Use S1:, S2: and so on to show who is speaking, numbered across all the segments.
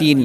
S1: 3،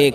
S1: 1،